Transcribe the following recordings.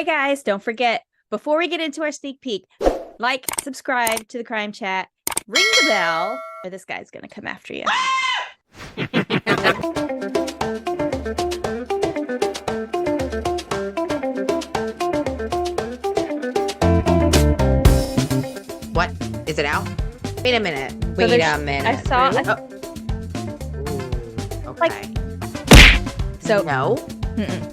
guys, don't forget, before we get into our sneak peek, like, subscribe to the Crime Chat, ring the bell, or this guy's gonna come after you. What? Is it out? Wait a minute. So Wait a minute. I saw. Ooh, okay. So no. Mm-mm.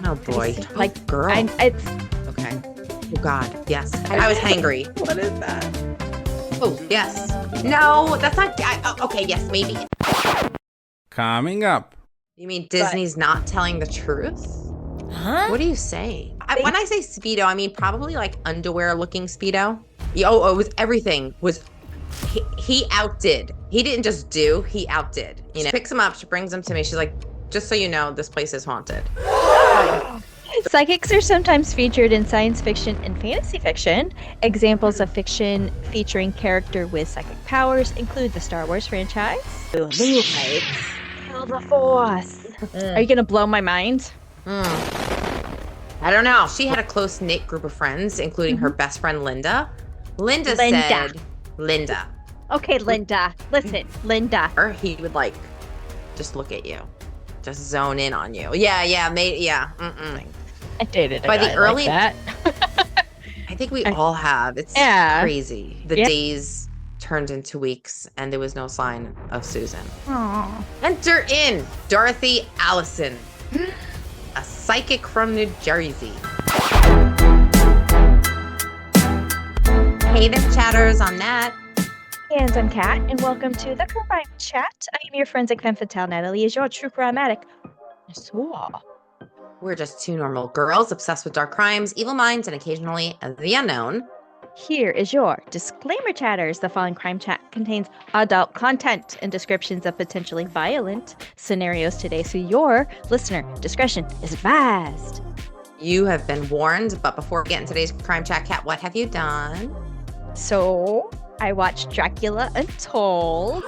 Oh boy. Like, girl. it's Okay. Oh God. Yes. I was hangry. What is that? Oh yes. No, that's not. Okay. Yes, maybe. Coming up. You mean Disney's not telling the truth? huh? What are you saying? When I say Speedo, I mean probably like underwear-looking Speedo. Oh, it was everything. He outdid. He didn't just do. He outdid. You know, she picks him up. She brings him to me. She's like, just so you know, this place is haunted. Psychics are sometimes featured in science fiction and fantasy fiction. Examples of fiction featuring character with psychic powers include the Star Wars franchise. Feel the Force. Are you gonna blow my mind? I don't know. She had a close-knit group of friends, including her best friend, Linda. Linda said, Linda. Okay, Linda. Listen, Linda. Or he would like just look at you, just zone in on you. Yeah. I dated a By guy the early, like that. I think we all have. It's crazy. The days turned into weeks, and there was no sign of Susan. Aww. Enter in Dorothy Allison, a psychic from New Jersey. Hey there, chatters. I'm Nat. And I'm Kat, and welcome to the Crime Chat. I am your forensic femme fatale, Natalie, is your true crime-addict. We're just two normal girls obsessed with dark crimes, evil minds, and occasionally the unknown. Here is your disclaimer, chatters. The following Crime Chat contains adult content and descriptions of potentially violent scenarios today, so your listener discretion is advised. You have been warned, but before we get into today's Crime Chat, Kat, what have you done? So, I watched Dracula Untold.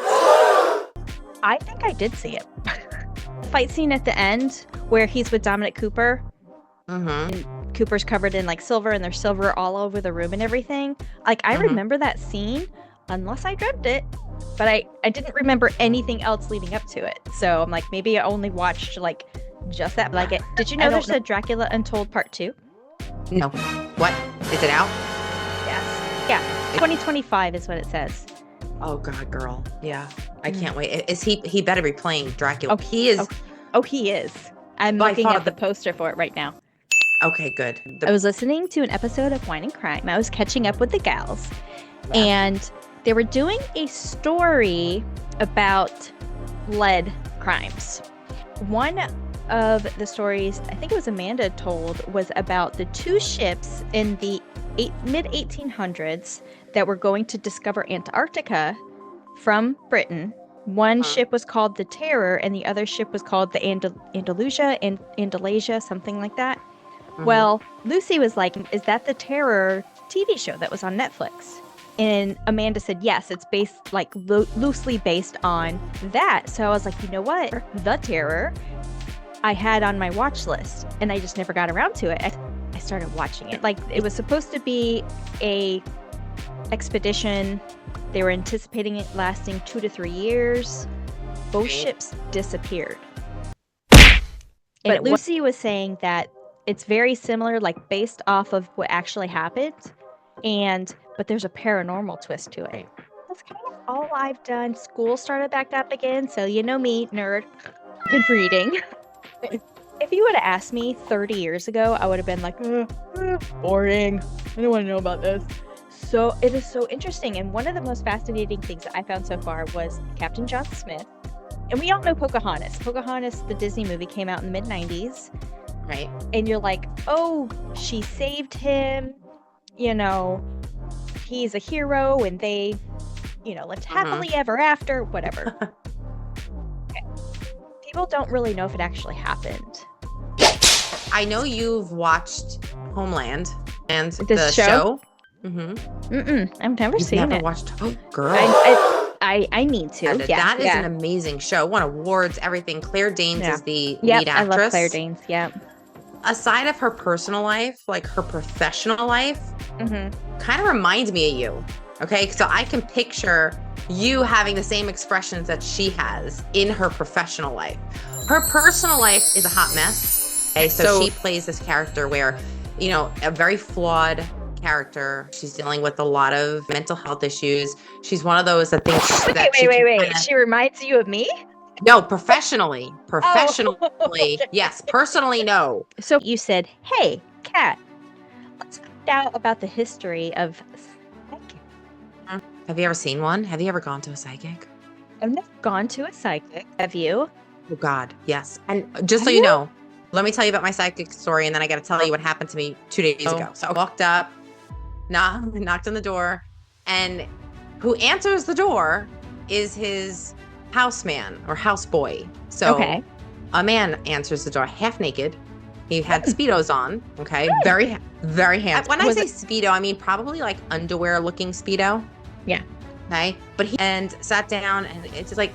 I think I did see it. Fight scene at the end where he's with Dominic Cooper. And Cooper's covered in like silver, and there's silver all over the room and everything. Like, I remember that scene, unless I dreamt it, but I didn't remember anything else leading up to it. So I'm like, maybe I only watched like just that. Like, did you know there's a Dracula Untold Part 2? No. What? Is it out? Yes. Yeah. 2025 is what it says. Oh God, girl. Yeah. I can't wait. Is he better be playing Dracula? Oh, he is. Oh, he is. I'm looking at the poster for it right now. Okay, good. I was listening to an episode of Wine and Crime. I was catching up with the gals, and they were doing a story about lead crimes. One of the stories, I think it was Amanda told, was about the two ships in the mid-1800s that were going to discover Antarctica from Britain. One ship was called the Terror, and the other ship was called the Andalasia, something like that. Well, Lucy was like, is that the Terror TV show that was on Netflix? And Amanda said, yes, it's based, like, loosely based on that. So I was like, you know what? The Terror I had on my watch list, and I just never got around to it. I started watching it. Like, it was supposed to be a expedition. They were anticipating it lasting 2 to 3 years. Both ships disappeared. But Lucy was saying that it's very similar, like based off of what actually happened, but there's a paranormal twist to it. That's kind of all I've done. School started back up again, so you know me, nerd, and reading. If you would have asked me 30 years ago, I would have been like, boring. I don't want to know about this. So it is so interesting, and one of the most fascinating things that I found so far was Captain John Smith. And we all know Pocahontas. Pocahontas, the Disney movie, came out in the mid-90s. Right. And you're like, oh, she saved him. You know, he's a hero, and they, lived happily ever after, whatever. Okay. People don't really know if it actually happened. I know you've watched Homeland and This show? I've never seen it. Never watched. Oh, girl. I need to. That is an amazing show. Won awards, everything. Claire Danes is the lead actress. I love Claire Danes. Yeah. aside of her personal life, like her professional life, Mm-hmm. kind of reminds me of you. Okay. So I can picture you having the same expressions that she has in her professional life. Her personal life is a hot mess. Okay. So she plays this character where, you know, a very flawed character. She's dealing with a lot of mental health issues. She's one of those that thinks that Wait. She reminds you of me? No, professionally. Professionally, Oh. yes. Personally, no. So you said, hey, Kat, let's find out about the history of psychic. Have you ever seen one? Have you ever gone to a psychic? I've never gone to a psychic. Have you? Oh God, yes. And just so Have you you? know, let me tell you about my psychic story, and then I got to tell you what happened to me 2 days ago. So I walked up, knocked on the door, and who answers the door is his houseman or houseboy. So Okay. a man answers the door, half naked. He had Speedos on. Okay, very, very handsome. When I say Speedo, I mean probably like underwear-looking Speedo. Yeah. Okay, but he and sat down, and it's just like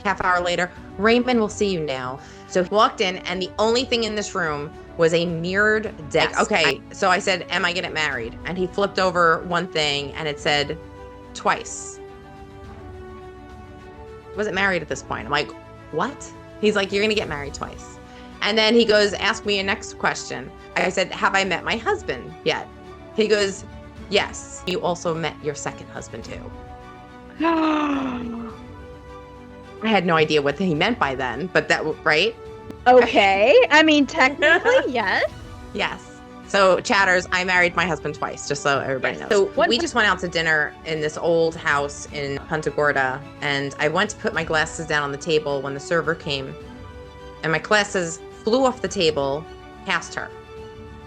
half hour later, Raymond will see you now. So he walked in, and the only thing in this room was a mirrored deck. Yes. Okay, so I said, am I getting married? And he flipped over one thing, and it said twice. Wasn't married at this point. I'm like, what? He's like, you're gonna get married twice. And then he goes, ask me a next question. I said, have I met my husband yet? He goes, yes. You also met your second husband too. I had no idea what he meant by then, but that, right? Okay. I mean, technically, yes. Yes. So chatters, I married my husband twice, just so everybody knows. So we just went out to dinner in this old house in Punta Gorda, and I went to put my glasses down on the table when the server came, and my glasses flew off the table past her.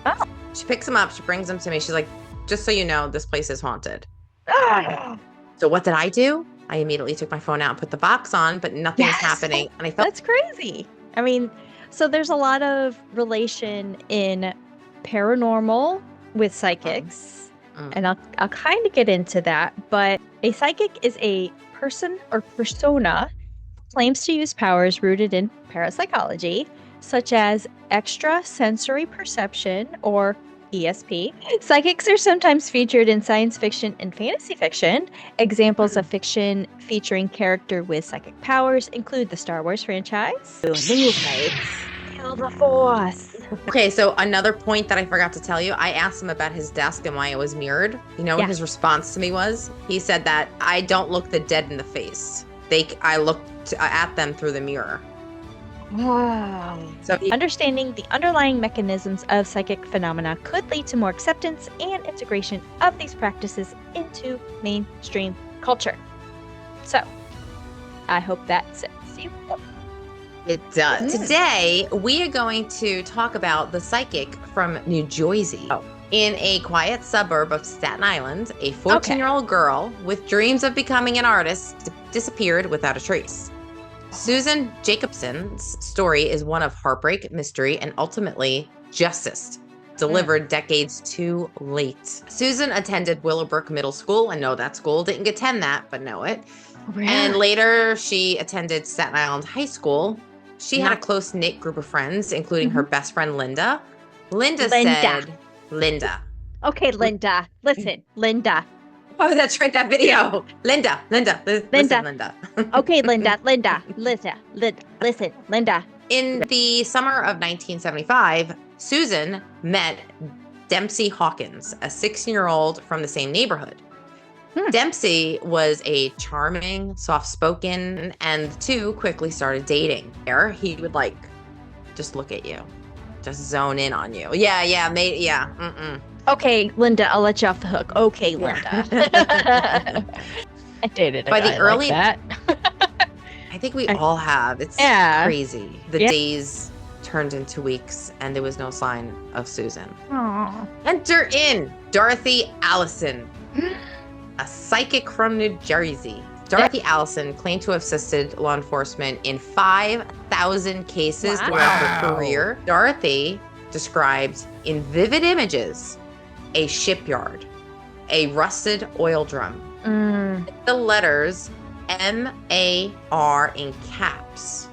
Oh. She picks them up, she brings them to me. She's like, just so you know, this place is haunted. Ah. So what did I do? I immediately took my phone out and put the box on, but nothing was happening. And I felt That's crazy. I mean, so there's a lot of relation in paranormal with psychics, and I'll kind of get into that. But a psychic is a person or persona who claims to use powers rooted in parapsychology, such as extrasensory perception or ESP. Psychics are sometimes featured in science fiction and fantasy fiction. Examples of fiction featuring character with psychic powers include the Star Wars franchise, Kill the Force. Okay, so another point that I forgot to tell you, I asked him about his desk and why it was mirrored. You know what his response to me was? He said that I don't look the dead in the face. I look at them through the mirror. Wow. So Understanding the underlying mechanisms of psychic phenomena could lead to more acceptance and integration of these practices into mainstream culture. So, I hope that sets you up. It does. Today, we are going to talk about the psychic from New Jersey. In a quiet suburb of Staten Island, a 14-year-old girl with dreams of becoming an artist disappeared without a trace. Susan Jacobson's story is one of heartbreak, mystery, and ultimately justice, delivered decades too late. Susan attended Willowbrook Middle School, and know that school. Didn't attend that, but know it. And later, she attended Staten Island High School. She had a close-knit group of friends, including her best friend, Linda. Linda said, Linda. Okay, Linda. Listen, Linda. Oh, that's right, that video. Linda. Listen, Linda. Okay, Linda. Listen, Linda. In the summer of 1975, Susan met Dempsey Hawkins, a 16-year-old from the same neighborhood. Dempsey was a charming, soft-spoken, and the two quickly started dating. There, he would just look at you, just zone in on you. Yeah. Okay, Linda, I'll let you off the hook. Okay, Linda. I dated a By guy the early, like that. I think we all have. It's crazy. The days turned into weeks, and there was no sign of Susan. Aww. Enter in Dorothy Allison, a psychic from New Jersey. Dorothy Allison claimed to have assisted law enforcement in 5,000 cases throughout her career. Dorothy described in vivid images a shipyard, a rusted oil drum, the letters M-A-R in caps,